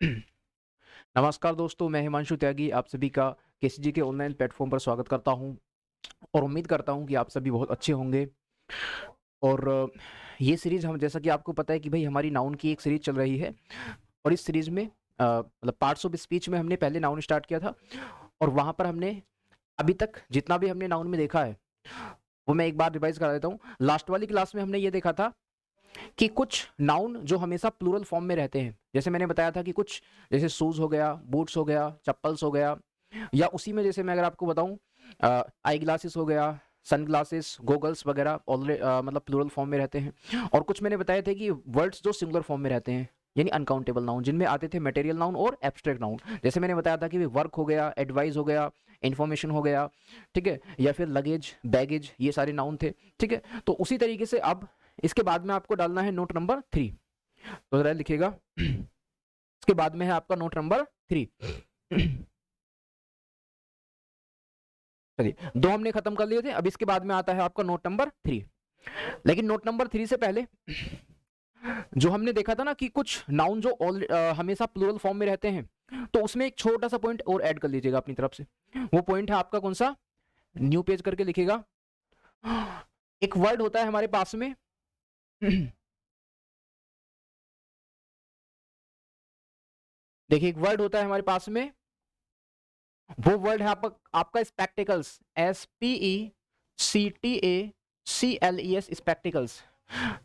नमस्कार दोस्तों, मैं हिमांशु त्यागी आप सभी का केसीजी के ऑनलाइन प्लेटफॉर्म पर स्वागत करता हूं और उम्मीद करता हूं कि आप सभी बहुत अच्छे होंगे। और ये सीरीज़ हम जैसा कि आपको पता है कि भाई हमारी नाउन की एक सीरीज़ चल रही है और इस सीरीज़ में मतलब पार्ट्स ऑफ स्पीच में हमने पहले नाउन स्टार्ट किया था और वहाँ पर हमने अभी तक जितना भी हमने नाउन में देखा है, वो मैं एक बार रिवाइज़ करा देता हूँ। लास्ट वाली क्लास में हमने ये देखा था कि कुछ नाउन जो हमेशा प्लूरल फॉर्म में रहते हैं, जैसे मैंने बताया था कि कुछ जैसे शूज हो गया, बूट्स हो गया, चप्पल्स हो गया, या उसी में जैसे मैं अगर आपको बताऊं आई ग्लासेस हो गया, सन ग्लासेस, गोगल्स वगैरह ऑलरेडी मतलब प्लूरल फॉर्म में रहते हैं। और कुछ मैंने बताए थे कि वर्ड्स जो सिंगुलर फॉर्म में रहते हैं यानी अनकाउंटेबल नाउन, जिनमें आते थे मटेरियल नाउन और एब्स्ट्रैक्ट नाउन। जैसे मैंने बताया था कि वर्क हो गया, एडवाइस हो गया, इन्फॉर्मेशन हो गया, ठीक है, या फिर लगेज, बैगेज, ये सारे नाउन थे। ठीक है, तो उसी तरीके से अब इसके बाद में आपको डालना है नोट नंबर 3। तो जरा लिखिएगा, इसके बाद में है आपका नोट नंबर 3। चलिए, 2 हमने खत्म कर लिए थे, अब इसके बाद में आता है आपका नोट नंबर 3। लेकिन नोट नंबर 3 से पहले जो हमने देखा था ना कि कुछ नाउन जो हमेशा प्लूरल फॉर्म में रहते हैं, तो उसमें एक छोटा सा पॉइंट और ऐड कर लीजिएगा अपनी तरफ से। वो पॉइंट है आपका कौन सा? न्यू पेज करके लिखिएगा। एक वर्ड होता है हमारे पास में देखिए, एक वर्ड होता है हमारे पास में, वो वर्ड है आपका स्पेक्टिकल्स, SPECTACLES, स्पेक्टिकल्स।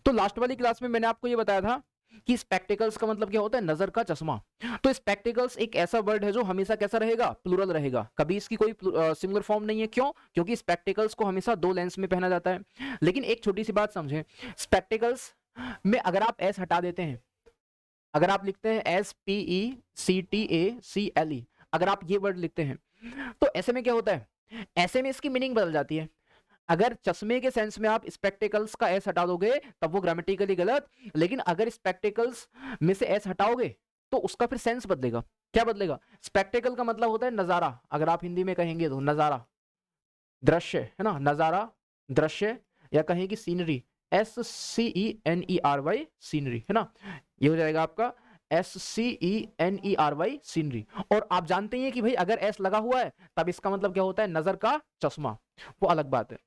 तो लास्ट वाली क्लास में मैंने आपको ये बताया था कि स्पेक्टिकल्स का मतलब क्या होता है? नजर का चश्मा। तो स्पेक्टिकल्स एक ऐसा वर्ड है जो हमेशा कैसा रहेगा? प्लूरल रहेगा, कभी इसकी कोई सिंगुलर फॉर्म नहीं है। क्यों? क्योंकि स्पेक्टिकल्स को हमेशा 2 लेंस में पहना जाता है। लेकिन एक छोटी सी बात समझें, स्पेक्टिकल्स में अगर आप एस हटा देते हैं, अगर आप लिखते हैं SPECTACLE, अगर आप ये वर्ड लिखते हैं, तो ऐसे में क्या होता है? ऐसे में इसकी मीनिंग बदल जाती है। अगर चश्मे के सेंस में आप स्पेक्टिकल्स का एस हटा दोगे तब वो ग्रामेटिकली गलत, लेकिन अगर स्पेक्टिकल्स में से एस हटाओगे तो उसका फिर सेंस बदलेगा। क्या बदलेगा? स्पेक्टिकल का मतलब होता है नजारा, अगर आप हिंदी में कहेंगे तो नजारा, दृश्य है ना, नजारा, दृश्य, या कहें कि सीनरी, SCENERY, सीनरी, है ना। ये हो जाएगा आपका SCENERY, सीनरी। और आप जानते हैं कि भाई अगर एस लगा हुआ है तब इसका मतलब क्या होता है? नजर का चश्मा। वो अलग बात है।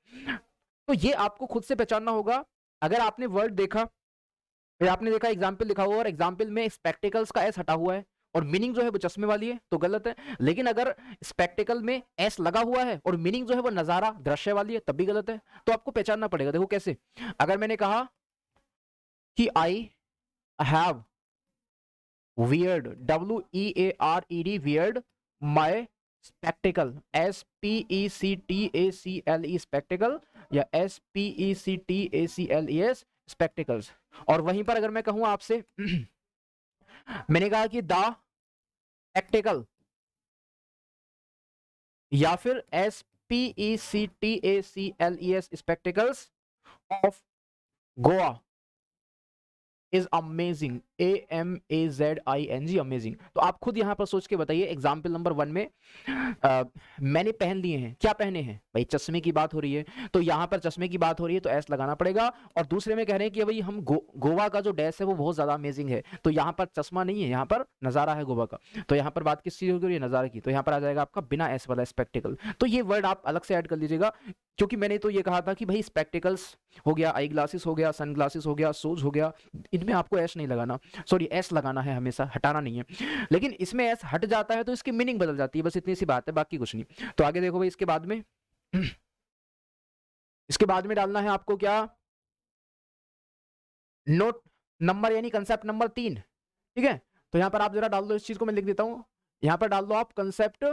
तो ये आपको खुद से पहचानना होगा। अगर आपने वर्ड देखा, फिर आपने देखा एग्जाम्पल लिखा हुआ और एग्जाम्पल में स्पेक्टिकल्स का एस हटा हुआ है और मीनिंग जो है वो चश्मे वाली है, तो गलत है। लेकिन अगर स्पेक्टिकल में एस लगा हुआ है और मीनिंग जो है वो नजारा, दृश्य वाली है, तब भी गलत है। तो आपको पहचानना पड़ेगा। देखो कैसे, अगर मैंने कहा कि I have weird, WEARED, weird, my spectacled, SPECTACLE, spectacled, या SPECTACLES, स्पेक्टिकल्स। और वहीं पर अगर मैं कहूं आपसे मैंने कहा कि द स्पेक्टिकल, या फिर SPECTACLES, spectacles of Goa is amazing, AMAZING, amazing. तो आप खुद यहां पर सोच के बताइए। एग्जाम्पल नंबर 1 में मैंने पहन लिए हैं, क्या पहने हैं भाई? चश्मे की बात हो रही है, तो यहां पर चश्मे की बात हो रही है तो एस लगाना पड़ेगा। और दूसरे में कह रहे हैं कि भाई हम गोवा का जो डैश है वो बहुत ज्यादा अमेजिंग है, तो यहां पर चश्मा नहीं है, यहां पर नजारा है गोवा का। तो यहां पर बात किस चीज हो रही है? नजारा की। तो यहां पर आ जाएगा आपका बिना एस वाला स्पेक्टिकल। तो ये वर्ड आप अलग से ऐड कर लीजिएगा, क्योंकि मैंने तो ये कहा था कि भाई स्पेक्टिकल्स हो गया, आई ग्लासेस हो गया, सन ग्लासेस हो गया, शूज हो गया, इनमें आपको एस नहीं लगाना, सॉरी एस लगाना है, हमेशा हटाना नहीं है। लेकिन इसमें एस हट जाता है तो इसकी मीनिंग बदल जाती है, बस इतनी सी बात है, बाकी कुछ नहीं। तो आगे देखो भाई, इसके बाद में इसके बाद में डालना है आपको क्या? नोट नंबर यानी कंसेप्ट नंबर 3। ठीक है, तो यहां पर आप जरा डाल दो, इस चीज को मैं लिख देता हूं। यहां पर डाल दो आप कंसेप्ट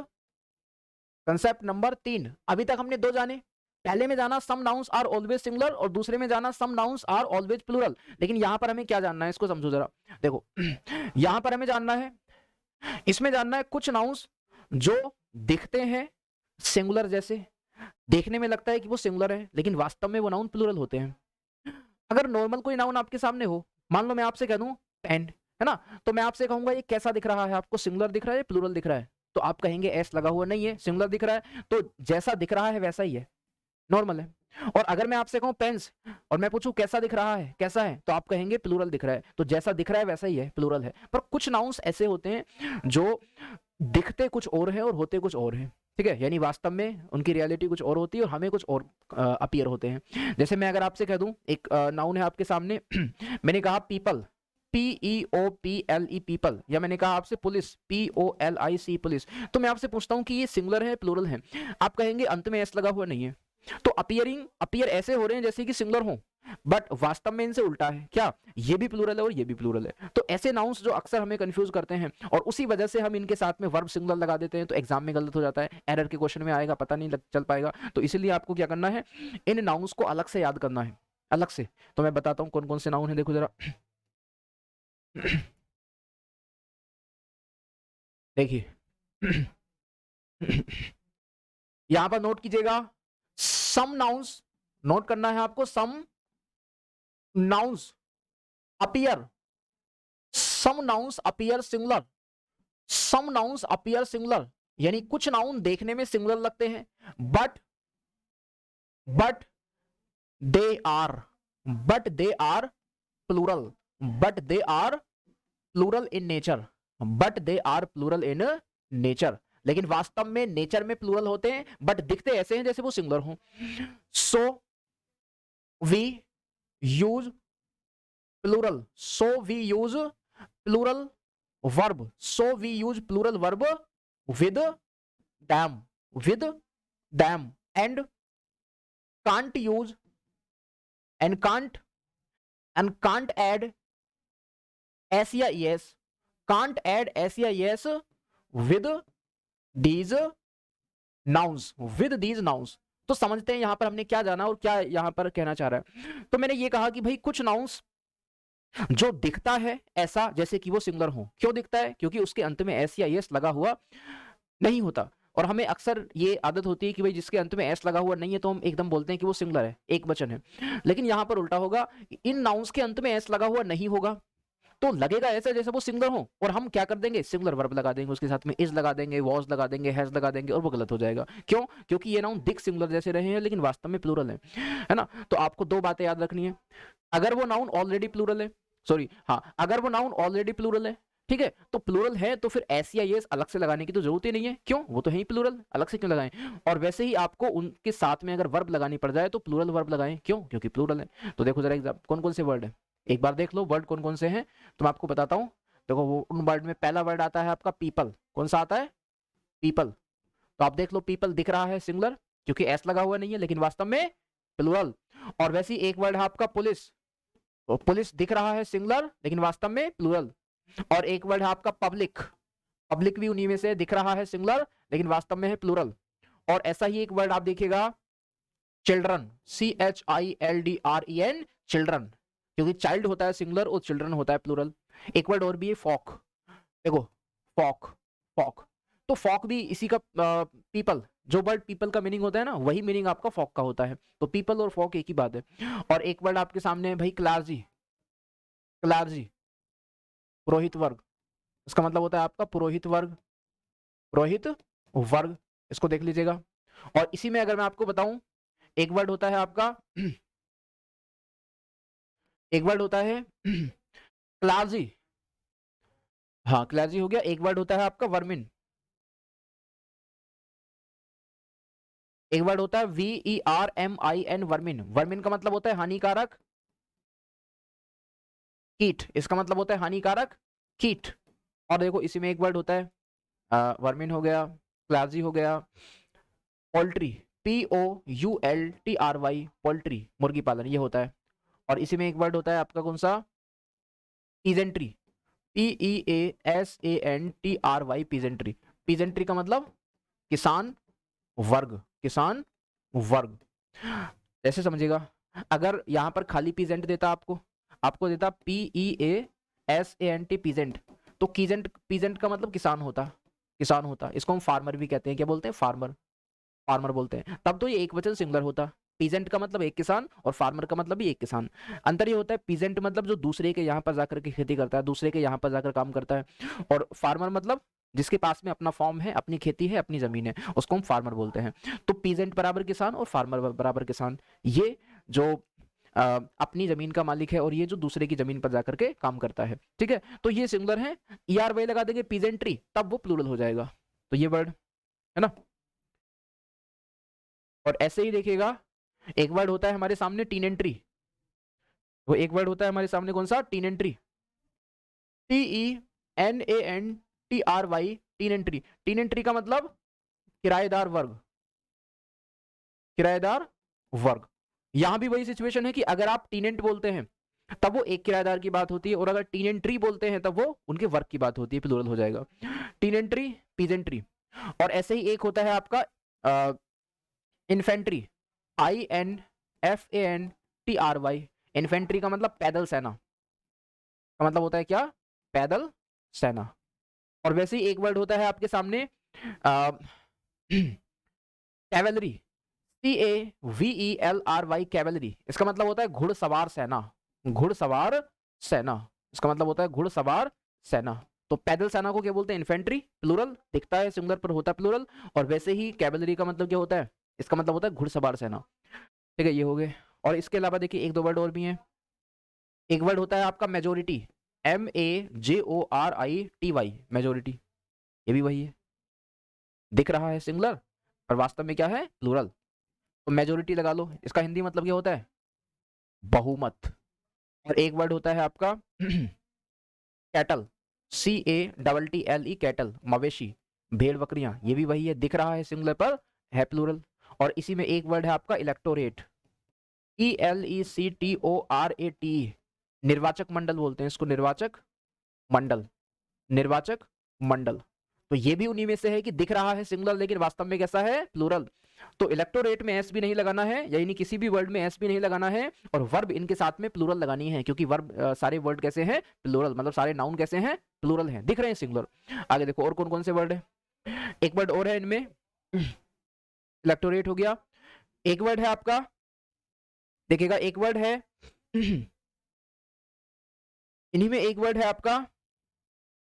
कंसेप्ट नंबर 3। अभी तक हमने 2 जाने। पहले में जाना some nouns are always singular, और दूसरे में जाना some nouns are always plural. लेकिन यहां पर हमें क्या जानना है, इसको समझो जरा। देखो यहां पर हमें जानना है, इसमें जानना है कुछ नाउन्स जो दिखते हैं सिंगुलर जैसे, देखने में लगता है कि वो सिंगुलर है, लेकिन वास्तव में वो नाउन प्लूरल होते हैं। अगर नॉर्मल कोई नाउन आपके सामने हो, मान लो मैं आपसे कह दूं पेन, है ना, तो मैं आपसे कहूंगा ये कैसा दिख रहा है आपको? सिंगुलर दिख रहा है, प्लूरल दिख रहा है? तो आप कहेंगे एस लगा हुआ नहीं है, सिंगुलर दिख रहा है। तो जैसा दिख रहा है वैसा ही है, नॉर्मल है। और अगर मैं आपसे कहूं पेन्स और मैं पूछूं कैसा दिख रहा है, कैसा है, तो आप कहेंगे प्लूरल दिख रहा है। तो जैसा दिख रहा है वैसा ही है, प्लूरल है। पर कुछ नाउन्स ऐसे होते हैं जो दिखते कुछ और है और होते कुछ और है, ठीक है, यानी वास्तव में उनकी रियलिटी कुछ और होती है और हमें कुछ और अपीयर होते हैं। जैसे मैं अगर आपसे कह दूं, एक नाउन है आपके सामने मैंने कहा पीपल, PEOPLE पीपल, या मैंने कहा आपसे पुलिस, POLIC पुलिस, तो मैं आपसे पूछता हूं कि ये सिंगुलर है प्लूरल है, आप कहेंगे अंत में एस लगा हुआ नहीं है। तो अपीयर ऐसे हो रहे हैं जैसे कि सिंगुलर हो, बट वास्तव में इनसे उल्टा है, क्या ये भी प्लूरल है और ये भी प्लूरल है। तो ऐसे नाउन्स जो अक्सर हमें कंफ्यूज करते हैं और उसी वजह से हम इनके साथ में वर्ब सिंगुलर लगा देते हैं, तो एग्जाम में गलत हो जाता है, एरर के क्वेश्चन में आएगा, पता नहीं चल पाएगा। तो इसीलिए आपको क्या करना है, इन नाउन्स को अलग से याद करना है, अलग से। तो मैं बताता हूं कौन कौन से नाउन है, देखो जरा देखिए यहां पर नोट कीजिएगा, सम नाउन्स, नोट करना है आपको, some nouns appear, some nouns appear singular, some nouns appear singular, यानी कुछ नाउन देखने में सिंगुलर लगते हैं, but but they are but they are plural, but they are plural in nature, but they are plural in nature, लेकिन वास्तव में nature में प्लूरल होते हैं, बट दिखते ऐसे हैं जैसे वो सिंगुलर हो। So we use plural, so we use plural verb, so we use plural verb with them, with them, and can't use and can't add s या es, can't add s या es with these nouns, with these nouns। तो समझते हैं यहां पर हमने क्या जाना और क्या यहां पर कहना चाह रहा है। तो मैंने ये कहा कि भाई कुछ नाउन्स जो दिखता है ऐसा जैसे कि वो सिंगुलर हो, क्यों दिखता है, क्योंकि उसके अंत में एस या एस लगा हुआ नहीं होता। और हमें अक्सर ये आदत होती है कि भाई जिसके अंत में एस लगा हुआ नहीं है तो हम एकदम बोलते हैं कि वो सिंगुलर है, एक वचन है। लेकिन यहां पर उल्टा होगा, इन नाउन्स के अंत में एस लगा हुआ नहीं होगा, तो लगेगा ऐसा जैसे वो सिंगुलर हो, और हम क्या कर देंगे, सिंगुलर वर्ब लगा देंगे, उसके साथ में इज लगा देंगे, वॉज लगा देंगे, हैज लगा देंगे, और वो गलत हो जाएगा। क्यों, क्योंकि ये नाउन दिख सिंगुलर जैसे रहे हैं लेकिन वास्तव में प्लूरल है ना। तो आपको दो बातें याद रखनी है, अगर वो नाउन ऑलरेडी प्लूरल है, सॉरी हाँ, अगर वो नाउन ऑलरेडी प्लूरल है, ठीक है, तो प्लूरल है तो फिर एस या ये अलग से लगाने की तो जरूरत ही नहीं है, क्यों, वो तो है ही प्लूरल, अलग से क्यों लगाएं। और वैसे ही आपको उनके साथ में अगर वर्ब लगानी पड़ जाए तो प्लूरल वर्ब लगाएं, क्यों, क्योंकि प्लूरल है। तो देखो जरा एग्जाम कौन कौन से वर्ड है, एक बार देख लो वर्ड कौन कौन से हैं, तो मैं आपको बताता हूँ। देखो वो उन वर्ड में पहला वर्ड आता है आपका पीपल, कौन सा आता है, पीपल। तो आप देख लो पीपल दिख रहा है सिंगुलर क्योंकि एस लगा हुआ नहीं है, लेकिन वास्तव में प्लूरल। और वैसे ही एक वर्ड है आपका पुलिस, तो पुलिस दिख रहा है सिंगुलर लेकिन वास्तव में प्लूरल। और एक वर्ड है आपका पब्लिक, पब्लिक भी उन्हीं में से दिख रहा है सिंगुलर लेकिन वास्तव में है प्लूरल। और ऐसा ही एक वर्ड आप देखिएगा चिल्ड्रन, CHILDREN, चिल्ड्रन, क्योंकि चाइल्ड होता है सिंगुलर और चिल्ड्रन होता है प्लूरल। एक वर्ड और भी है फॉक, देखो फॉक, फॉक, तो फॉक भी इसी का पीपल, जो वर्ड पीपल का मीनिंग होता है ना वही मीनिंग आपका फॉक का होता है। तो पीपल और फॉक एक ही बात है। और एक वर्ड आपके सामने है भाई क्लार्जी, क्लार्जी पुरोहित वर्ग, इसका मतलब होता है आपका पुरोहित वर्ग, पुरोहित वर्ग, इसको देख लीजिएगा। और इसी में अगर मैं आपको बताऊं, एक वर्ड होता है आपका एक वर्ड होता है क्लार्जी, हाँ क्लार्जी हो गया। एक वर्ड होता है आपका वर्मिन, एक वर्ड होता है VERMIN, वर्मिन, वर्मिन का मतलब होता है हानिकारक कीट, इसका मतलब होता है हानिकारक कीट। और देखो इसी में एक वर्ड होता है वर्मिन हो गया, क्लार्जी हो गया, पोल्ट्री, POULTRY, पोल्ट्री मुर्गी पालन, ये होता है। और इसी में एक वर्ड होता है आपका कौन सा, पीजेंट्री, PEASANTRY, पीजेंट्री, पीजेंट्री का मतलब किसान वर्ग, किसान वर्ग, ऐसे समझिएगा। अगर यहां पर खाली पीजेंट देता आपको, आपको देता PEASANT पीजेंट, तो कीजेंट, पीजेंट का मतलब किसान होता, किसान होता, इसको हम फार्मर भी कहते हैं, क्या बोलते हैं, फार्मर, फार्मर बोलते हैं। तब तो ये एक वचन सिंगुलर होता, पीजेंट का मतलब एक किसान और फार्मर का मतलब भी एक किसान। अंतर ये होता है, पीजेंट मतलब जो दूसरे के यहाँ पर जाकर के खेती करता है, दूसरे के यहाँ पर जाकर काम करता है, और फार्मर मतलब जिसके पास में अपना फार्म है, अपनी खेती है, अपनी जमीन है, उसको हम फार्मर बोलते हैं। तो पीजेंट बराबर किसान और फार्मर बराबर किसान, ये जो अपनी जमीन का मालिक है और ये जो दूसरे की जमीन पर जाकर के काम करता है, ठीक है। तो ये सिंगुलर है, ईआर वाई लगा देंगे पीजेंट्री, तब वो प्लूरल हो जाएगा। तो ये वर्ड है ना। और ऐसे ही देखिएगा, एक वर्ड होता है हमारे सामने टीनेंट्री, वो एक वर्ड होता है हमारे सामने कौन सा, टीनेंट्री, TENANTRY, टीनेंट्री। टीनेंट्री का मतलब किराएदार वर्ग, किराएदार वर्ग। यहां भी वही सिचुएशन है कि अगर आप टीनेंट बोलते हैं तब वो एक किराएदार की बात होती है, और अगर टीनेंट्री बोलते हैं तब वो उनके वर्ग की बात होती है, प्लूरल हो जाएगा, टीनेंट्री, पीजेंट्री। और ऐसे ही एक होता है आपका इन्फेंट्री, INFANTRY। इन्फेंट्री का मतलब पैदल सेना, का मतलब होता है क्या, पैदल सेना। और वैसे ही एक वर्ड होता है आपके सामने कैवेलरी, CAVELRY, कैवेलरी। इसका मतलब होता है घुड़सवार सेना, घुड़सवार सेना, इसका मतलब होता है घुड़सवार सेना। तो पैदल सेना को क्या बोलते हैं, इन्फेंट्री, प्लूरल दिखता है सिंगुलर पर होता है प्लूरल। और वैसे ही कैवेलरी का मतलब क्या होता है, इसका मतलब होता है घुड़सवार सेना, ठीक है। ये हो गए। और इसके अलावा देखिए एक दो वर्ड और भी हैं। एक वर्ड होता है आपका मेजोरिटी, MAJORITY, मेजोरिटी, ये भी वही है, दिख रहा है सिंगुलर और वास्तव में क्या है, प्लूरल। तो मेजोरिटी लगा लो, इसका हिंदी मतलब क्या होता है, बहुमत। और एक वर्ड होता है आपका कैटल, CATTLE, कैटल, मवेशी, भेड़ बकरियां, ये भी वही है, दिख रहा है सिंगुलर पर है प्लूरल। और इसी में एक वर्ड है आपका इलेक्टोरेट, ELECTORATE, निर्वाचक मंडल बोलते हैं इसको, निर्वाचक मंडल, निर्वाचक मंडल। तो ये भी उन्हीं में से है कि दिख रहा है सिंगुलर लेकिन वास्तव में कैसा है, प्लूरल। तो इलेक्टोरेट में एस भी नहीं लगाना है, यानी किसी भी वर्ड में एस भी नहीं लगाना है, और वर्ब इनके साथ में प्लूरल लगानी है, क्योंकि वर्ब सारे वर्ड कैसे हैं, प्लूरल, मतलब सारे नाउन कैसे हैं, प्लूरल हैं, दिख रहे हैं सिंगुलर। आगे देखो और कौन कौन से वर्ड है, एक वर्ड और है इनमें, इलेक्टोरेट हो गया। एक वर्ड है आपका, देखिएगा एक वर्ड है इन्हीं में एक वर्ड है आपका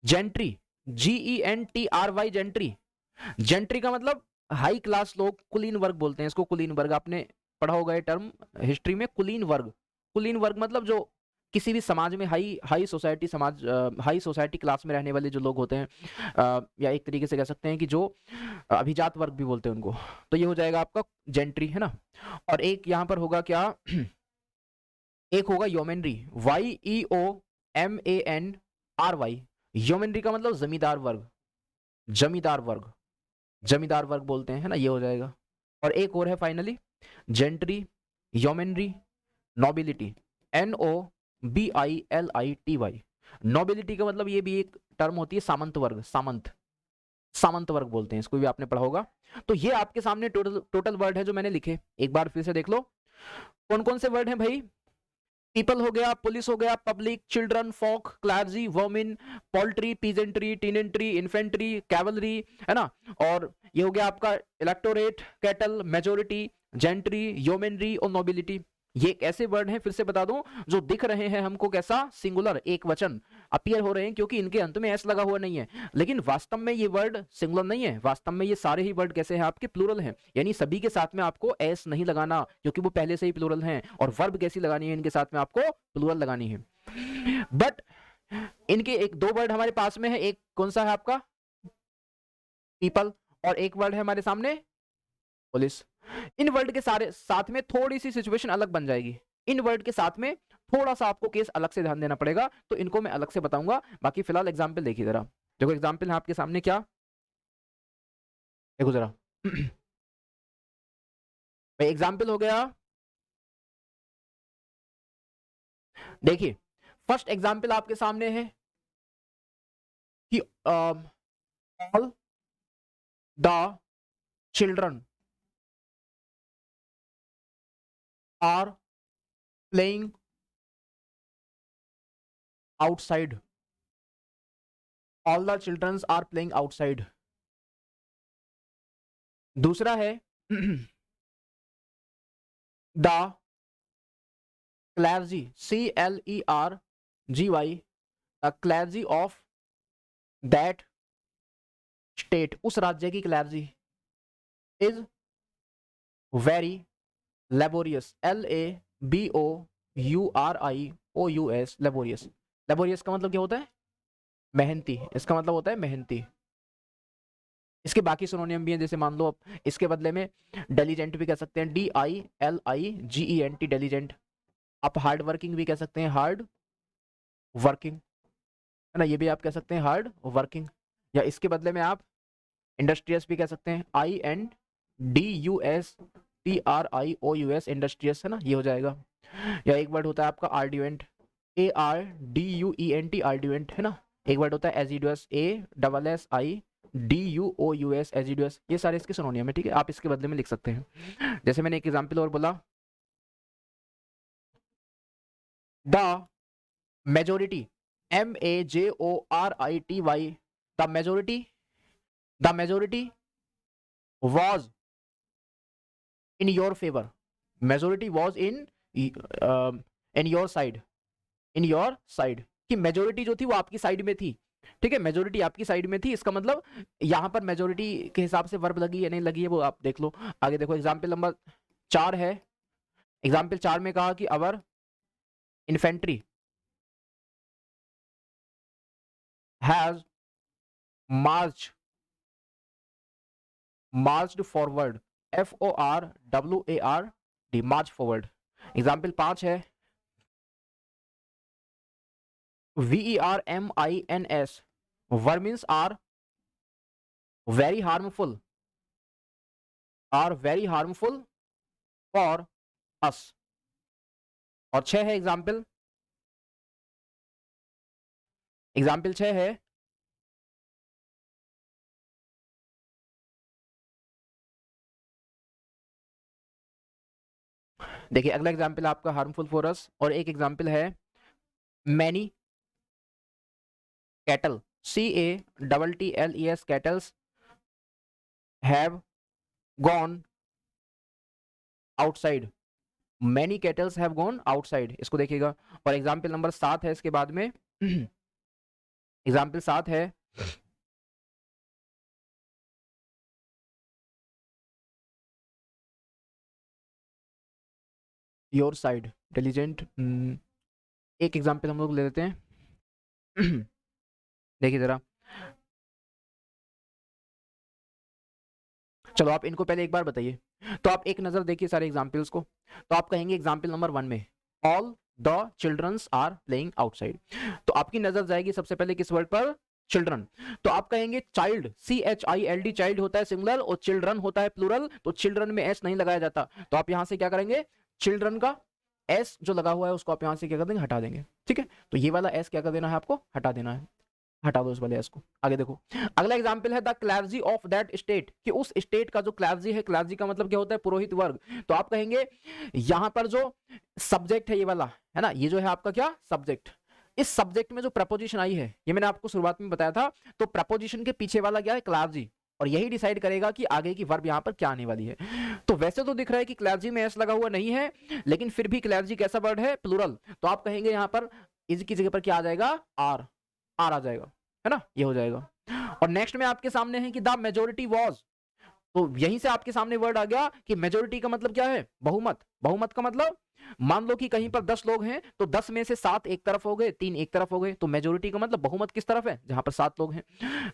जेंट्री, GENTRY, जेंट्री। जेंट्री का मतलब हाई क्लास लोग, कुलीन वर्ग बोलते हैं इसको, कुलीन वर्ग, आपने पढ़ा होगा ये टर्म हिस्ट्री में, कुलीन वर्ग। कुलीन वर्ग मतलब जो किसी भी समाज में हाई हाई सोसाइटी, समाज हाई सोसाइटी क्लास में रहने वाले जो लोग होते हैं, या एक तरीके से कह सकते हैं कि जो अभिजात वर्ग भी बोलते हैं उनको। तो ये हो जाएगा आपका जेंट्री, है ना। और एक यहाँ पर होगा क्या एक होगा योमेनरी, YEOMANRY। योमेनरी का मतलब जमींदार वर्ग, जमींदार वर्ग, जमींदार वर्ग बोलते हैं, है ना, ये हो जाएगा। और एक और है finally gentry, yeomanry, nobility, NOBILITY। Nobility का मतलब ये भी एक टर्म होती है, सामंत वर्ग, सामंत, सामंत वर्ग बोलते हैं इसको, भी आपने पढ़ा होगा। तो ये आपके सामने टोटल वर्ड है जो मैंने लिखे, एक बार फिर से देख लो कौन कौन से वर्ड हैं भाई। पीपल हो गया, पुलिस हो गया, public, children, folk, clergy, vermin, poultry, peasantry, tenantry, infantry, cavalry, है ना। और ये हो गया आपका electorate, cattle, majority, gentry, yeomanry और नोबिलिटी। ये एक ऐसे वर्ड हैं, फिर से बता दूं, जो दिख रहे हैं हमको कैसा, सिंगुलर, एक वचन अपीयर हो रहे हैं, क्योंकि इनके अंत में एस लगा हुआ नहीं है। लेकिन वास्तव में ये वर्ड सिंगुलर नहीं है, वास्तव में ये सारे ही वर्ड कैसे हैं, आपके प्लूरल हैं, यानी सभी के साथ में आपको एस नहीं लगाना, क्योंकि वो पहले से ही प्लूरल हैं। और वर्ब कैसी लगानी है, इनके साथ में आपको प्लूरल लगानी है। बट इनके एक दो वर्ड हमारे पास में है, एक कौन सा है आपका, पीपल, और एक वर्ड है हमारे सामने पुलिस। इन वर्ड के सारे साथ में थोड़ी सी सिचुएशन अलग बन जाएगी, इन वर्ड के साथ में थोड़ा सा आपको केस अलग से ध्यान देना पड़ेगा, तो इनको मैं अलग से बताऊंगा। बाकी फिलहाल एग्जाम्पल देखिए जरा, देखो एग्जाम्पल है आपके सामने, क्या देखो जरा भाई, एग्जाम्पल हो गया, देखिए फर्स्ट एग्जाम्पल आपके सामने है कि all the children are playing outside, all the childrens are playing outside. दूसरा है the clergy, CLERGY, the clergy of that state, उस राज्य की clergy is very laborious, LABOURIOUS, laborious. Laborious का मतलब क्या होता है? मेहनती, इसका मतलब होता है मेहनती। इसके बाकी सिनोनियम भी हैं, जैसे मान लो आप इसके बदले में डेलीजेंट भी कह सकते हैं, DILIGENT, डेलीजेंट। आप हार्ड वर्किंग भी कह सकते हैं, हार्ड वर्किंग, है ना, ये भी आप कह सकते हैं हार्ड वर्किंग। या इसके बदले में आप इंडस्ट्रियस भी कह सकते हैं, INDUSTRIOUS, इंडस्ट्रियस, है ना, ये हो जाएगा। या एक वर्ड होता है आपका आर्ड्यूएंट, ARDUENT, आर्ड्यूएंट, है ना। एक वर्ड होता है एजिडुअस, ASSIDUOUS, एजिडुअस। ये सारे इसके सिनोनियम है, ठीक है, आप इसके बदले में लिख सकते हैं। जैसे मैंने एक एग्जांपल और बोला, the majority, MAJORITY, the majority was in your favor, majority was in your side, in your side, कि मेजोरिटी जो थी वो आपकी साइड में थी, ठीक है, मेजोरिटी आपकी साइड में थी। इसका मतलब यहां पर मेजोरिटी के हिसाब से वर्ब लगी है नहीं लगी है वो आप देख लो। आगे देखो, एग्जाम्पल नंबर 4 है। एग्जाम्पल 4 में कहा कि our infantry has march marched forward, FORWARD, march forward. Example 5 है, VERMINS, vermins are very harmful, for us. और 6 है एग्जाम्पल, एग्जाम्पल 6 है, देखिए अगला एग्जाम्पल आपका हार्मफुल फॉर अस, और एक एग्जाम्पल है many cattle, CATTLES, kettles have gone outside, many kettles have gone outside, इसको देखिएगा। और एग्जाम्पल नंबर 7 है इसके बाद में, एग्जाम्पल 7 है, योर साइड, इंटेलिजेंट। एक एग्जाम्पल हम लोग ले लेते हैं, देखिए जरा, चलो आप इनको पहले एक बार बताइए। तो आप एक नजर देखिए सारे एग्जाम्पल्स को। तो आप कहेंगे एग्जाम्पल नंबर 1 में, all the childrens are playing outside, तो आपकी नजर जाएगी सबसे पहले किस वर्ड पर? चिल्ड्रन। तो आप कहेंगे चाइल्ड, CHILD, चाइल्ड होता है सिंगुलर और चिल्ड्रन होता है प्लूरल, तो चिल्ड्रन में एस नहीं लगाया जाता, तो आप यहां से क्या करेंगे, चिल्ड्रन का एस जो लगा हुआ है उसको आप यहां से क्या कर देंगे, हटा देंगे, ठीक है। तो ये वाला एस क्या कर देना है आपको, हटा देना है, हटा दो इस वाले एस को। आगे देखो, अगला एग्जांपल है the clergy of that state, कि उस स्टेट का जो क्लैर्जी है, क्लैर्जी का मतलब क्या होता है, पुरोहित वर्ग। तो आप कहेंगे यहां पर जो सब्जेक्ट है ये वाला, है ना, ये जो है आपका क्या सब्जेक्ट, इस सब्जेक्ट में जो प्रपोजिशन आई है, ये मैंने आपको शुरुआत में बताया था, तो प्रपोजिशन के पीछे वाला क्या है, क्लैर्जी, और यही डिसाइड करेगा कि आगे की वर्ब यहां पर क्या आने वाली है। तो वैसे तो दिख रहा है कि क्लैर्जी में एस लगा हुआ नहीं है, लेकिन फिर भी क्लैर्जी कैसा वर्ड है, प्लूरल, तो आप कहेंगे यहां पर इस की जगह पर क्या आ जाएगा, आर, आर आ जाएगा, है ना, ये हो जाएगा। और नेक्स्ट में आपके सामने है कि द मेजोरिटी वॉज, तो यहीं से आपके सामने वर्ड आ गया कि मेजोरिटी का मतलब क्या है, बहुमत। बहुमत का मतलब, मान लो कि कहीं पर 10 लोग हैं, तो 10 में से 7 एक तरफ हो गए, 3 एक तरफ हो गए, तो मेजोरिटी का मतलब बहुमत किस तरफ है, जहां पर 7 लोग हैं।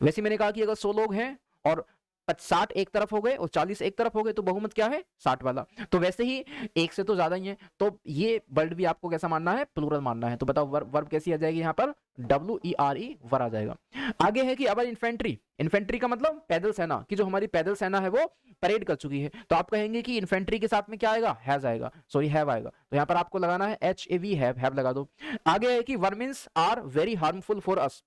वैसे मैंने कहा कि अगर 100 लोग हैं और 60 एक तरफ हो गए और 40 एक तरफ हो गए, तो बहुमत क्या है, 60 वाला। तो वैसे ही एक से तो ज्यादा ही है, तो ये वर्ड भी आपको कैसा मानना है, प्लूरल मानना है। तो बताओ वर्ब कैसी आ जाएगी यहाँ पर, WERE, वर आ जाएगा। आगे है कि अवर इन्फेंट्री, इन्फेंट्री का मतलब पैदल सेना, कि जो हमारी पैदल सेना है वो परेड कर चुकी है, तो आप कहेंगे कि इन्फेंट्री के साथ में क्या आएगा, हैज आएगा, सॉरी हैव आएगा, तो यहाँ पर आपको लगाना है HAV, हैव लगा दो। आगे है कि vermins are very harmful for us,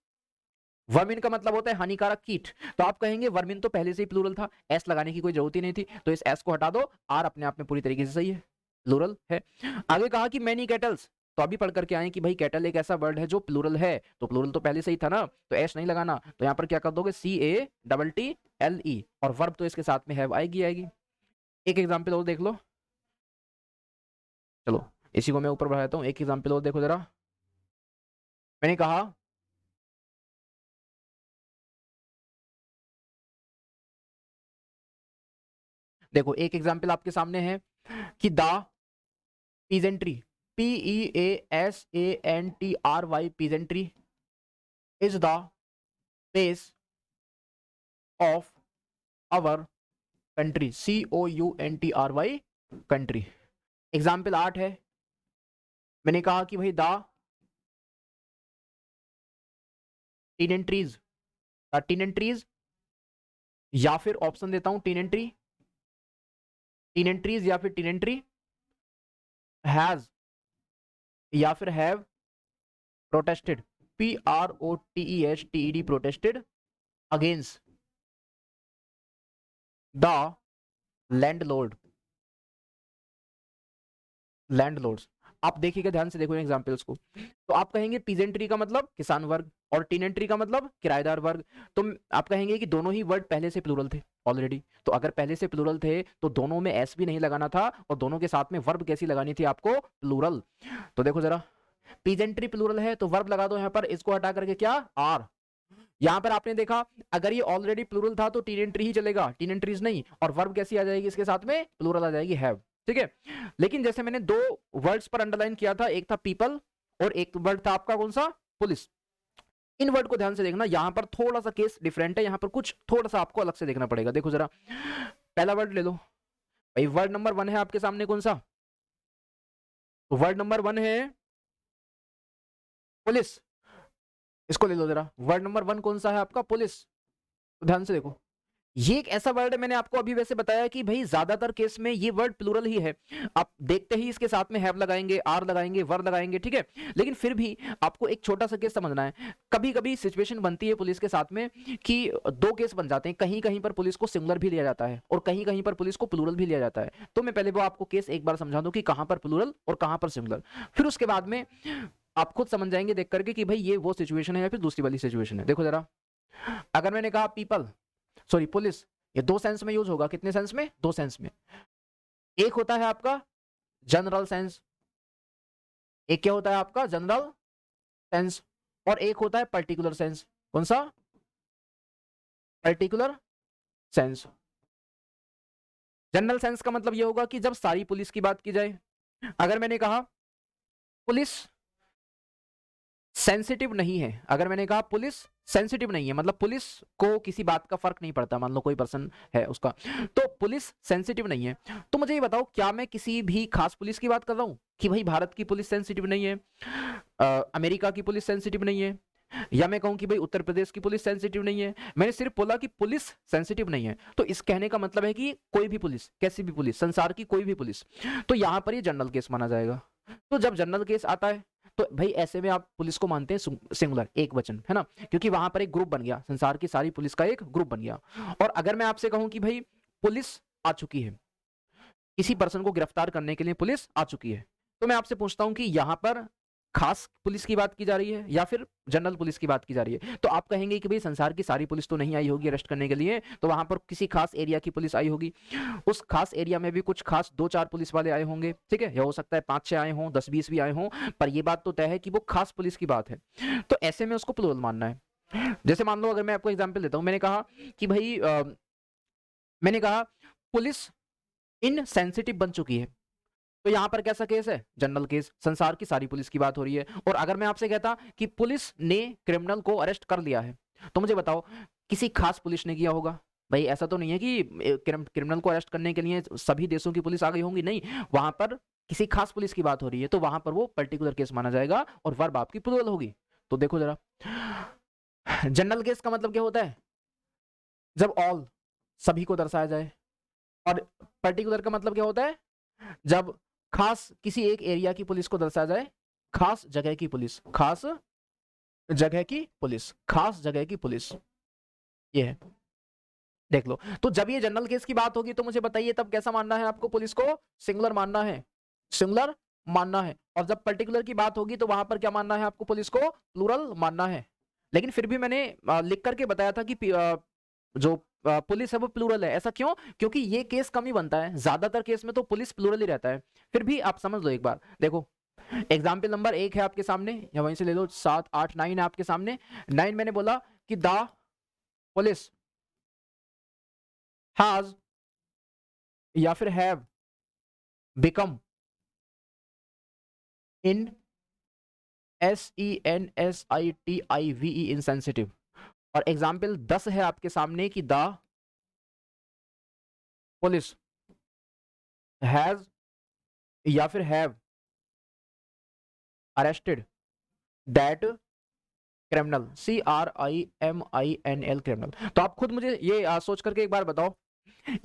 vermin का मतलब होता है हानिकारक कीट, तो आप कहेंगे वर्मिन तो पहले से ही प्लूरल था, एस लगाने की कोई जरूरत ही नहीं थी, तो इस एस को हटा दो, आर अपने आप में पूरी तरीके से सही है, प्लूरल है। आगे कहा कि मैनी कैटल्स, तो अभी पढ़ करके आए कि भाई कैटल एक ऐसा वर्ड है जो प्लूरल है, तो प्लूरल तो पहले से ही था ना, तो एस नहीं लगाना, तो यहाँ पर क्या कर दोगे, CATTLE, और वर्ब तो इसके साथ में हैव आएगी आएगी। एक एग्जाम्पल और देख लो, चलो इसी को मैं ऊपर बढ़ाता हूँ, एक एग्जाम्पल और देखो जरा। मैंने कहा देखो एक एग्जाम्पल आपके सामने है कि the peasantry, PEASANTRY, peasantry is the base of our country, COUNTRY, country. Example 8 है, मैंने कहा कि भाई द टीनेंट्रीज, टीनेंट्रीज, या फिर ऑप्शन देता हूं टीनेंट्री, टीनेंट्रीज या फिर टीनेंट्री हैज या फिर have protested, PROTESTED, protested against the landlord, landlords. आप देखिएगा ध्यान से, देखो एग्जांपल्स को। तो आप कहेंगे पीजेंट्री का मतलब किसान वर्ग और टीनेंट्री का मतलब किराएदार वर्ग। तो आप कहेंगे कि दोनों ही वर्ड पहले से प्लूरल थे ऑलरेडी। तो अगर पहले से प्लूरल थे तो दोनों में एस भी नहीं लगाना था और दोनों के साथ में वर्ब कैसी लगानी थी आपको, प्लूरल। तो देखो जरा, पीजेंट्री प्लूरल है तो वर्ब लगा दो यहाँ पर, इसको हटा करके क्या, आर। यहां पर आपने देखा अगर ये ऑलरेडी प्लूरल था तो टीनेंट्री ही चलेगा, टीनेंट्रीज नहीं। और वर्ब कैसी आ जाएगी इसके साथ में, प्लूरल आ जाएगी, हैव। ठीक है, लेकिन जैसे मैंने दो वर्ड्स पर अंडरलाइन किया था, एक था पीपल और एक वर्ड था आपका कौन सा, पुलिस। इन वर्ड को ध्यान से देखना, यहां पर थोड़ा सा केस डिफरेंट है, यहां पर कुछ थोड़ा सा आपको अलग से देखना पड़ेगा। देखो जरा, पहला वर्ड ले लो भाई, वर्ड नंबर 1 है आपके सामने कौन सा, वर्ड नंबर 1 है पुलिस। इसको ले लो जरा, वर्ड नंबर 1 कौन सा है आपका, पुलिस। तो ध्यान से देखो, ये एक ऐसा वर्ड है, मैंने आपको अभी वैसे बताया कि भाई ज्यादातर केस में ये वर्ड प्लूरल ही है। आप देखते ही इसके साथ में हैव लगाएंगे, आर लगाएंगे, वर लगाएंगे, ठीक है। लेकिन फिर भी आपको एक छोटा सा केस समझना है। कभी कभी सिचुएशन बनती है पुलिस के साथ में कि दो केस बन जाते हैं, कहीं कहीं पर पुलिस को सिंगुलर भी लिया जाता है और कहीं कहीं पर पुलिस को प्लूरल भी लिया जाता है। तो मैं पहले वो आपको केस एक बार समझा दूं कि कहां पर प्लूरल और कहां पर सिंगुलर, फिर उसके बाद में आप खुद समझ जाएंगे देख करके कि भाई ये वो सिचुएशन है या फिर दूसरी वाली सिचुएशन है। देखो जरा, अगर मैंने कहा पीपल, सॉरी पुलिस, ये दो सेंस में यूज होगा, कितने सेंस में, दो सेंस में। एक होता है आपका जनरल सेंस, एक क्या होता है आपका जनरल सेंस, और एक होता है पर्टिकुलर सेंस। कौन सा, पर्टिकुलर सेंस। जनरल सेंस का मतलब ये होगा कि जब सारी पुलिस की बात की जाए। अगर मैंने कहा पुलिस सेंसिटिव नहीं है, अगर मैंने कहा पुलिस सेंसिटिव नहीं है, मतलब पुलिस को किसी बात का फर्क नहीं पड़ता, मान लो कोई पर्सन है उसका, तो पुलिस सेंसिटिव नहीं है। तो मुझे ये बताओ, क्या मैं किसी भी खास पुलिस की बात कर रहा हूं कि भाई भारत की पुलिस सेंसिटिव नहीं है, अमेरिका की पुलिस सेंसिटिव नहीं है, या मैं कहूं कि भाई उत्तर प्रदेश की पुलिस सेंसिटिव नहीं है। मैंने सिर्फ बोला कि पुलिस सेंसिटिव नहीं है, तो इस कहने का मतलब है कि कोई भी पुलिस, कैसी भी पुलिस, संसार की कोई भी पुलिस। तो यहां पर ये जनरल केस माना जाएगा। तो जब जनरल केस आता है तो भाई ऐसे में आप पुलिस को मानते हैं सिंगुलर, एक वचन, है ना, क्योंकि वहां पर एक ग्रुप बन गया, संसार की सारी पुलिस का एक ग्रुप बन गया। और अगर मैं आपसे कहूं कि भाई पुलिस आ चुकी है, किसी पर्सन को गिरफ्तार करने के लिए पुलिस आ चुकी है, तो मैं आपसे पूछता हूं कि यहां पर खास पुलिस की बात की जा रही है या फिर जनरल पुलिस की बात की जा रही है। तो आप कहेंगे कि भाई संसार की सारी पुलिस तो नहीं आई होगी अरेस्ट करने के लिए, तो वहां पर किसी खास एरिया की पुलिस आई होगी। उस खास एरिया में भी कुछ खास दो चार पुलिस वाले आए होंगे, ठीक है, या हो सकता है 5-6 आए हों, 10-20 भी आए हों, पर यह बात तो तय है कि वो खास पुलिस की बात है। तो ऐसे में उसको प्लूरल मानना है। जैसे मान लो, अगर मैं आपको एग्जाम्पल देता हूं, मैंने कहा कि भाई मैंने कहा पुलिस इनसेंसिटिव बन चुकी है, तो यहां पर कैसा केस है, जनरल केस, संसार की सारी पुलिस की बात हो रही है। और अगर मैं आपसे कहता कि पुलिस ने क्रिमिनल को अरेस्ट कर लिया है, तो मुझे बताओ किसी खास पुलिस ने किया होगा। भाई ऐसा तो नहीं है कि क्रिमिनल को अरेस्ट करने के लिए सभी देशों की पुलिस आ गई होंगी, नहीं, वहां पर किसी खास पुलिस की बात हो रही है, तो वहां पर वो पर्टिकुलर केस माना जाएगा और वर्ब आपकी प्लूरल होगी। तो देखो जरा, जनरल केस का मतलब क्या होता है, जब ऑल, सभी को दर्शाया जाए। और पर्टिकुलर का मतलब क्या होता है, जब खास किसी एक एरिया की पुलिस को दर्शाया जाए, खास जगह की पुलिस, खास जगह की पुलिस, खास जगह की पुलिस, ये है, देख लो। तो जब ये जनरल केस की बात होगी तो मुझे बताइए तब कैसा मानना है आपको, पुलिस को सिंगुलर मानना है, सिंगुलर मानना है। और जब पर्टिकुलर की बात होगी तो वहां पर क्या मानना है आपको, पुलिस को प्लूरल मानना है। लेकिन फिर भी मैंने लिख करके बताया था कि जो पुलिस है वो प्लूरल है। ऐसा क्यों, क्योंकि ये केस कम ही बनता है, ज्यादातर केस में तो पुलिस प्लूरल ही रहता है। फिर भी आप समझ लो एक बार, देखो एग्जाम्पल नंबर 1 है आपके सामने, या वहीं से ले लो, 7, 8, 9 है आपके सामने। 9 मैंने बोला कि द पुलिस हैज या फिर have become in SENSITIVE insensitive. और एग्जाम्पल 10 है आपके सामने कि द पुलिस हैज या फिर have arrested that criminal, CRIMINL criminal. तो आप खुद मुझे ये सोच करके एक बार बताओ,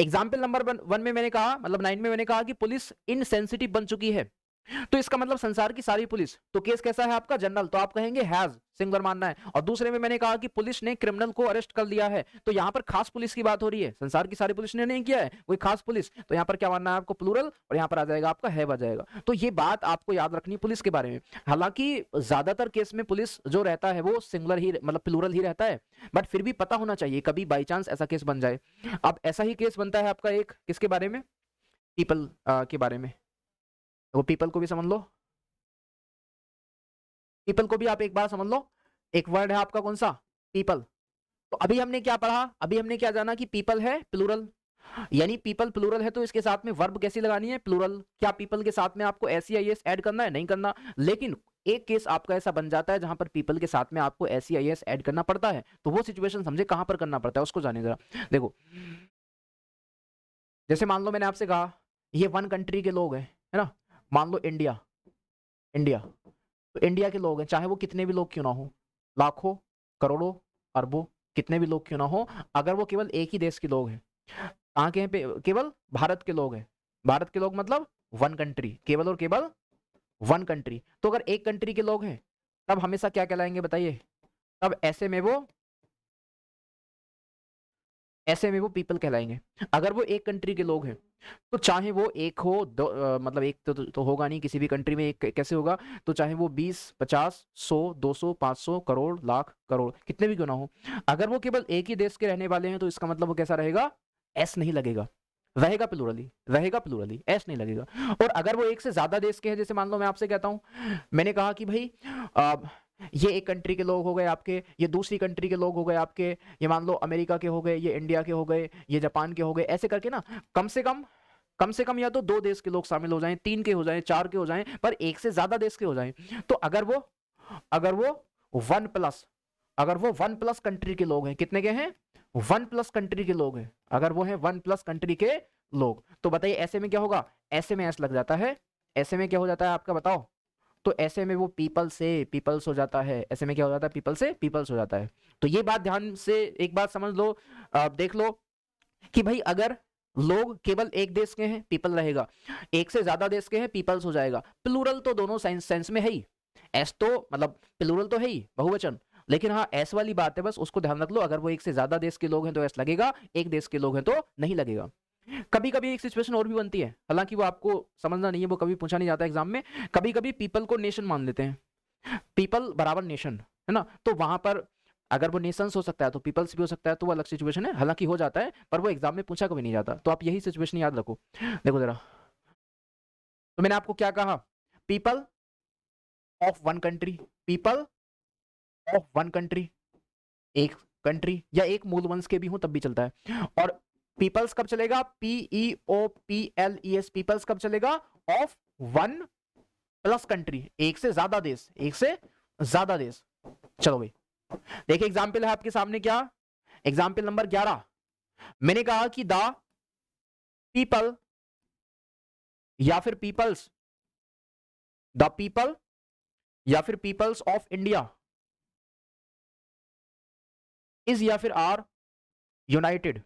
एग्जाम्पल नंबर वन में मैंने कहा, मतलब 9 में मैंने कहा कि पुलिस इनसेंसिटिव बन चुकी है, तो इसका मतलब संसार की सारी पुलिस, तो केस कैसा है आपका, जनरल, तो आप कहेंगे हैज, सिंगुलर मानना है। और दूसरे में मैंने कहा कि पुलिस ने क्रिमिनल को अरेस्ट कर लिया है, तो यहां पर खास पुलिस की बात हो रही है, संसार की सारी पुलिस ने नहीं किया है, कोई खास पुलिस, तो यहां पर क्या मानना है आपको, प्लूरल, और यहां पर आ जाएगा आपका हैव आ जाएगा। तो ये बात आपको याद रखनी पुलिस के बारे में। हालांकि ज्यादातर केस में पुलिस जो रहता है वो सिंगुलर ही, मतलब प्लूरल ही रहता है, बट फिर भी पता होना चाहिए, कभी बाई चांस ऐसा केस बन जाए। अब ऐसा ही केस बनता है आपका एक किसके बारे में, पीपल के बारे में। वो पीपल को भी समझ लो, पीपल को भी आप एक बार समझ लो, एक वर्ड है आपका कौन सा, पीपल। तो अभी हमने क्या पढ़ा, अभी हमने क्या जाना कि पीपल है प्लूरल, यानी पीपल प्लूरल है तो इसके साथ में वर्ब कैसी लगानी है, प्लूरल। क्या पीपल के साथ में आपको SEIS ऐड करना है, नहीं करना। लेकिन एक केस आपका ऐसा बन जाता है जहां पर पीपल के साथ में आपको SEIS ऐड करना पड़ता है, तो वो सिचुएशन समझे कहां पर करना पड़ता है, उसको जाने जरा। देखो, जैसे मान लो मैंने आपसे कहा ये वन कंट्री के लोग हैं, है ना, मान लो इंडिया, इंडिया, तो इंडिया के लोग हैं, चाहे वो कितने भी लोग क्यों ना हो, लाखों, करोड़ों, अरबों, कितने भी लोग क्यों ना हो, अगर वो केवल एक ही देश के लोग हैं, कहाँ के हैं, केवल भारत के लोग हैं, भारत के लोग मतलब वन कंट्री, केवल और केवल वन कंट्री। तो अगर एक कंट्री के लोग हैं तब हमेशा क्या कहलाएंगे बताइए, तब ऐसे में वो पीपल कहलाएंगे। अगर वो एक कंट्री के लोग हैं तो चाहे वो एक हो दो, मतलब एक तो होगा नहीं किसी भी कंट्री में, एक कैसे होगा, तो चाहे वो 20, 50, 100, 200, 500, करोड़, लाख, करोड़, कितने भी क्यों ना हो, अगर वो केवल एक ही देश के रहने वाले हैं तो इसका मतलब वो कैसा रहेगा, एस नहीं लगेगा, रहेगा प्लूरली, रहेगा प्लूरली, एस नहीं लगेगा। और अगर वो एक से ज्यादा देश के हैं, जैसे मान लो मैं आपसे कहता हूं, मैंने कहा कि भाई ये एक कंट्री के लोग हो गए आपके, ये दूसरी कंट्री के लोग हो गए आपके, ये मान लो अमेरिका के हो गए, ये इंडिया के हो गए, ये जापान के हो गए, ऐसे करके ना कम से कम या तो 2 देश के लोग शामिल हो जाएं, 3 के हो जाएं, 4 के हो जाएं, पर एक से ज्यादा देश के हो जाएं। तो अगर वो 1+, अगर वो 1+ कंट्री के लोग हैं, कितने के हैं, 1+ कंट्री के लोग हैं, अगर वो हैं 1+ कंट्री के लोग, तो बताइए ऐसे में क्या होगा, ऐसे में एस लग जाता है, ऐसे में क्या हो जाता है आपका बताओ, तो ऐसे में वो पीपल से पीपल्स हो जाता है, ऐसे में क्या हो जाता है, पीपल से पीपल्स हो जाता है। तो ये बात ध्यान से एक बात समझ लो, देख लो कि भाई अगर लोग केवल एक देश के हैं पीपल रहेगा, एक से ज्यादा देश के हैं पीपल्स हो जाएगा। प्लूरल तो दोनों सेंस में है ही, एस तो मतलब प्लूरल तो है ही, बहुवचन, लेकिन हाँ एस वाली बात है, बस उसको ध्यान रख लो, अगर वो एक से ज्यादा देश के लोग हैं तो एस लगेगा, एक देश के लोग हैं तो नहीं लगेगा। कभी कभी एक सिचुएशन और भी बनती है, हालांकि वो आपको समझना नहीं है, वो कभी पूछा नहीं जाता एग्जाम में, कभी कभी पीपल को नेशन मान लेते हैं, पीपल बराबर नेशन, है ना, तो वहां पर अगर वो नेशंस हो सकता है तो पीपल्स भी हो सकता है, तो वो अलग सिचुएशन है, हालांकि हो जाता है पर वो एग्जाम में पूछा कभी नहीं जाता, तो आप यही सिचुएशन याद रखो। देखो जरा, तो मैंने आपको क्या कहा, people of one country, people of one country, एक कंट्री या एक मूल वंश के भी हो तब भी चलता है। और पीपल्स कब चलेगा, PEOPLES, पीपल्स कब चलेगा, ऑफ 1+ कंट्री, एक से ज्यादा देश, एक से ज्यादा देश। चलो भाई देखिए एग्जाम्पल है आपके सामने, क्या एग्जाम्पल नंबर 11, मैंने कहा कि द पीपल या फिर पीपल्स, द पीपल या फिर पीपल्स ऑफ इंडिया इज या फिर आर यूनाइटेड,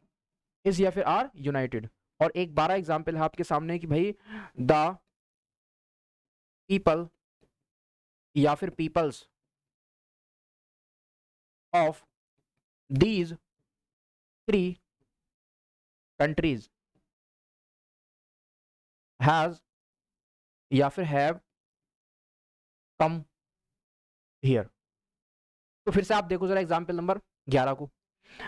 इज या फिर आर यूनाइटेड। और एक 12 एग्जाम्पल है आपके सामने कि भाई द पीपल या फिर peoples of these 3 countries has या फिर हैव कम हियर। तो फिर से आप देखो जरा एग्जाम्पल नंबर 11 को,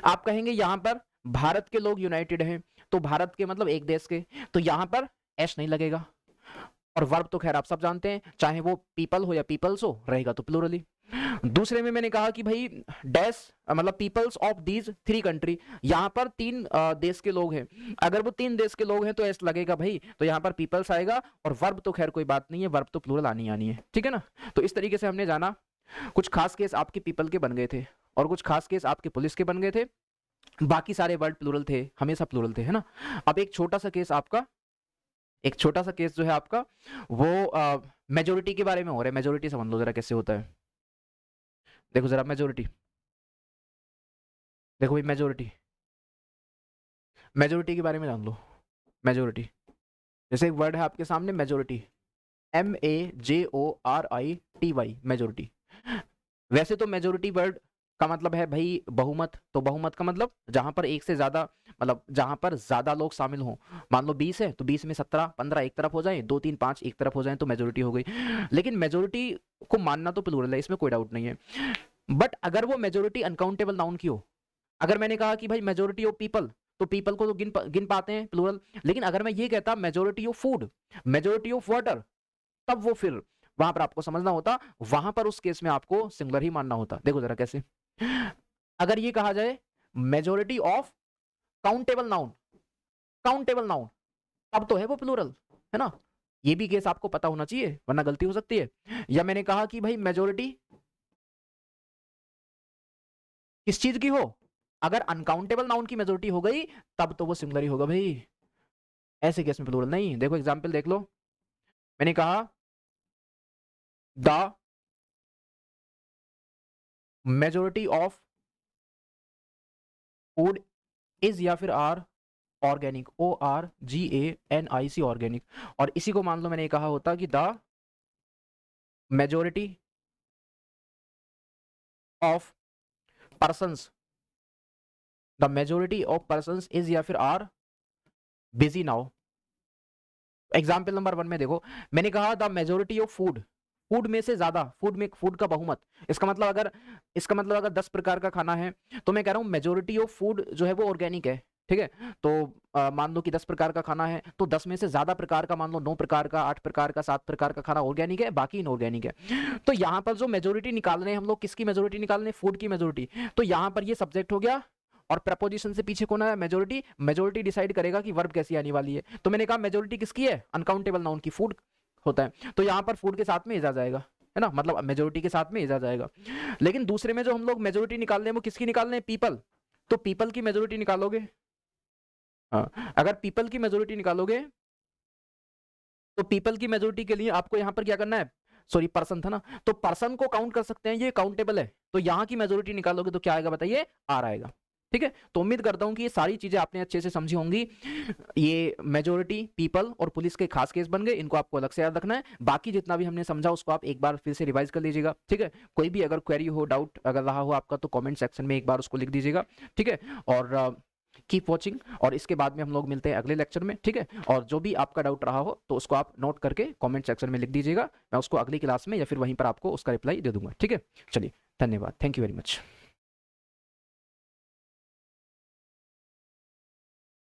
आप कहेंगे यहां पर भारत के लोग यूनाइटेड हैं, तो भारत के मतलब एक देश के, तो यहां पर एस नहीं लगेगा। और वर्ब तो खैर आप सब जानते हैं, चाहे वो पीपल हो या पीपल्स हो, रहेगा तो प्लूरल ही। दूसरे में मैंने कहा कि भाई डैश मतलब पीपल्स ऑफ दीज 3 कंट्री, यहाँ पर 3 देश के लोग हैं, अगर वो 3 देश के लोग हैं तो ऐसा लगेगा भाई, तो यहाँ पर पीपल्स आएगा, और वर्ब तो खैर कोई बात नहीं है, वर्ब तो प्लूरल आनी आनी है, ठीक है ना। तो इस तरीके से हमने जाना, कुछ खास केस आपके पीपल के बन गए थे और कुछ खास केस आपके पुलिस के बन गए थे, बाकी सारे वर्ड प्लूरल थे, हमेशा प्लूरल थे, है ना। अब एक छोटा सा केस आपका, एक छोटा सा केस जो है आपका वो मेजोरिटी के बारे में हो रहा है। मेजोरिटी समझ लो जरा कैसे होता है, देखो जरा मेजोरिटी, देखो भाई मेजोरिटी, मेजोरिटी के बारे में जान लो। मेजोरिटी जैसे एक वर्ड है आपके सामने मेजोरिटी, MAJORITY, मेजोरिटी। वैसे तो मेजोरिटी वर्ड का मतलब है भाई बहुमत, तो बहुमत का मतलब जहां पर एक से ज्यादा, मतलब जहां पर ज्यादा लोग शामिल हों, मान लो 20 है तो 20 में 17 15 एक तरफ हो जाए, 2 3 5 एक तरफ हो जाए तो मेजोरिटी हो गई। लेकिन मेजोरिटी को मानना तो प्लूरल है, इसमें कोई डाउट नहीं है, बट अगर वो मेजोरिटी अनकाउंटेबल नाउन की हो, अगर मैंने कहा कि भाई मेजोरिटी ऑफ पीपल, तो पीपल को तो गिन पाते हैं प्लूरल, लेकिन अगर मैं ये कहता majority of food, majority of water, तब वो फिर वहां पर आपको समझना होता, वहां पर उस केस में आपको सिंगुलर ही मानना होता। देखो जरा कैसे, अगर ये कहा जाए majority of countable noun, countable noun, तब तो है वो प्लूरल, है ना। ये भी केस आपको पता होना चाहिए वरना गलती हो सकती है। या मैंने कहा कि भाई मेजोरिटी किस चीज की हो, अगर अनकाउंटेबल नाउन की मेजोरिटी हो गई तब तो वो सिंगुलर ही होगा भाई, ऐसे केस में प्लूरल नहीं। देखो एग्जांपल देख लो, मैंने कहा the majority of food is या फिर आर ऑर्गेनिक, ORGANIC, ऑर्गेनिक। और इसी को मान लो मैंने कहा होता कि the majority of persons, the majority of persons is या फिर are busy now. Example number 1 में देखो, मैंने कहा the majority of food, food में से ज्यादा, फूड में फूड का बहुमत, इसका मतलब अगर 10 प्रकार का खाना है तो मैं कह रहा हूं मेजोरिटी ऑफ फूड जो है वो ऑर्गेनिक है, ठीक है। तो मान लो कि 10 प्रकार का खाना है तो 10 में से ज्यादा प्रकार का, मान लो 9 प्रकार का, 8 प्रकार का, 7 प्रकार का खाना ऑर्गेनिक है, बाकी इनऑर्गेनिक है। तो यहाँ पर जो मेजोरिटी निकाल रहे हैं हम लोग, किसकी मेजोरिटी निकाल रहे हैं, फूड की मेजोरिटी। तो यहाँ पर ये सब्जेक्ट हो गया और प्रपोजिशन से पीछे कौन है, मेजोरिटी। मेजोरिटी डिसाइड करेगा कि वर्ब कैसी आने वाली है। तो मैंने कहा मेजोरिटी किसकी है, अनकाउंटेबल नाउन की, फूड होता है, तो यहाँ पर फूड के साथ में इज आ जाएगा, है ना, मतलब मेजोरिटी के साथ में इज आ जाएगा। लेकिन दूसरे में जो हम लोग मेजोरिटी निकाल रहे हैं वो किसकी निकाल रहे हैं, पीपल, तो पीपल की मेजोरिटी निकालोगे, हाँ, अगर पीपल की मेजोरिटी निकालोगे तो पीपल की मेजोरिटी के लिए आपको यहाँ पर क्या करना है, सॉरी पर्सन था ना, तो पर्सन को काउंट कर सकते हैं, ये काउंटेबल है, तो यहाँ की मेजोरिटी निकालोगे तो क्या आएगा बताइए, आर आएगा, ठीक है। तो उम्मीद करता हूं कि ये सारी चीजें आपने अच्छे से समझी होंगी। ये मेजोरिटी, पीपल और पुलिस के खास केस बन गए, इनको आपको अलग से याद रखना है। बाकी जितना भी हमने समझा उसको आप एक बार फिर से रिवाइज कर लीजिएगा, ठीक है। कोई भी अगर क्वेरी हो, डाउट अगर रहा हो आपका, तो कमेंट सेक्शन में एक बार उसको लिख दीजिएगा, ठीक है। और कीप वॉचिंग, और इसके बाद में हम लोग मिलते हैं अगले लेक्चर में, ठीक है। और जो भी आपका डाउट रहा हो तो उसको आप नोट करके कमेंट सेक्शन में लिख दीजिएगा, मैं उसको अगली क्लास में या फिर वहीं पर आपको उसका रिप्लाई दे दूंगा, ठीक है। चलिए, धन्यवाद, थैंक यू वेरी मच।